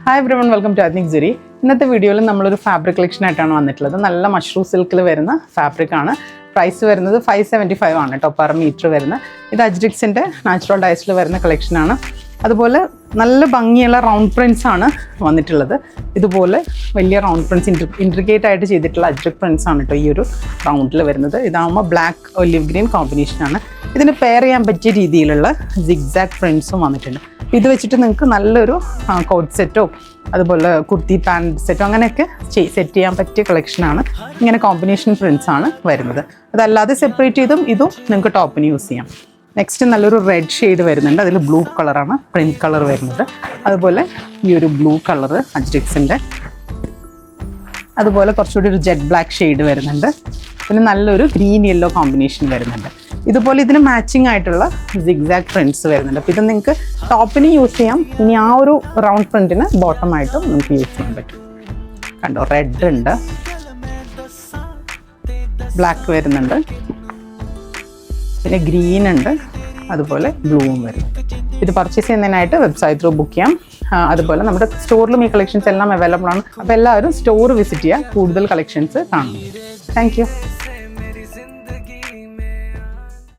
Hi everyone, welcome to ethnic jury. ഇന്നത്തെ വീഡിയോയിൽ നമ്മളൊരു ഫാബ്രിക് കളക്ഷൻ ആയിട്ടാണ് വന്നിട്ടുള്ളത്. നല്ല മഷ്റൂം സിൽക്കിൽ വരുന്ന ഫാബ്രിക് ആണ്. പ്രൈസ് വരുന്നത് 575 ആണ് കേട്ടോ പെർ മീറ്റർ വരുന്നത്. ഇത് അജ്രിക്സിൻ്റെ നാച്ചുറൽ ഡൈസിൽ വരുന്ന കളക്ഷനാണ്. അതുപോലെ നല്ല ഭംഗിയുള്ള റൗണ്ട് പ്രിൻസ് ആണ് വന്നിട്ടുള്ളത്. ഇതുപോലെ വലിയ റൗണ്ട് പ്രിൻസ് ഇൻട്രിക്കേറ്റ് ആയിട്ട് ചെയ്തിട്ടുള്ള അജ്രിക് പ്രിൻസ് ആണ് കേട്ടോ ഈ ഒരു റൗണ്ടിൽ വരുന്നത്. ഇതാകുമ്പോൾ ബ്ലാക്ക് ഒലിവ് ഗ്രീൻ കോമ്പിനേഷനാണ്. ഇതിന് പെയർ ചെയ്യാൻ പറ്റിയ രീതിയിലുള്ള സിഗ്സാഗ് പ്രിൻസും വന്നിട്ടുണ്ട്. ഇത് വെച്ചിട്ട് നിങ്ങൾക്ക് നല്ലൊരു കോട്ട് സെറ്റോ അതുപോലെ കുർത്തി പാൻറ് സെറ്റോ അങ്ങനെയൊക്കെ സെറ്റ് ചെയ്യാൻ പറ്റിയ കളക്ഷനാണ്. ഇങ്ങനെ കോമ്പിനേഷൻ പ്രിൻസ് ആണ് വരുന്നത്. അതല്ലാതെ സെപ്പറേറ്റ് ചെയ്തും ഇതും നിങ്ങൾക്ക് ടോപ്പിന് യൂസ് ചെയ്യാം. നെക്സ്റ്റ് നല്ലൊരു റെഡ് ഷെയ്ഡ് വരുന്നുണ്ട്. അതിൽ ബ്ലൂ കളറാണ് പ്രിൻറ്റ് കളർ വരുന്നത്. അതുപോലെ ഈ ഒരു ബ്ലൂ കളറ് അജ്രിക്സിൻ്റെ. അതുപോലെ കുറച്ചുകൂടി ഒരു ജെറ്റ് ബ്ലാക്ക് ഷെയ്ഡ് വരുന്നുണ്ട്. പിന്നെ നല്ലൊരു ഗ്രീൻ യെല്ലോ കോമ്പിനേഷൻ വരുന്നുണ്ട്. ഇതുപോലെ ഇതിന് മാച്ചിങ് ആയിട്ടുള്ള സിഗ്സാഗ് പ്രിൻറ്റ്സ് വരുന്നുണ്ട്. അപ്പോൾ ഇത് നിങ്ങൾക്ക് ടോപ്പിന് യൂസ് ചെയ്യാം. ഇനി ആ ഒരു റൗണ്ട് പ്രിൻറ്റിന് ബോട്ടമായിട്ടും നമുക്ക് യൂസ് ചെയ്യാൻ പറ്റും. കണ്ടോ, റെഡ് ഉണ്ട്, ബ്ലാക്ക് വരുന്നുണ്ട്, പിന്നെ ഗ്രീൻ ഉണ്ട്, അതുപോലെ ബ്ലൂവും വരും. ഇത് പർച്ചേസ് ചെയ്യുന്നതിനായിട്ട് വെബ്സൈറ്റ് ത്രൂ ബുക്ക് ചെയ്യാം. അതുപോലെ നമ്മുടെ സ്റ്റോറിലും ഈ കളക്ഷൻസ് എല്ലാം അവൈലബിൾ ആണ്. അപ്പോൾ എല്ലാവരും സ്റ്റോർ വിസിറ്റ് ചെയ്യുക, കൂടുതൽ കളക്ഷൻസ് കാണും. Thank you.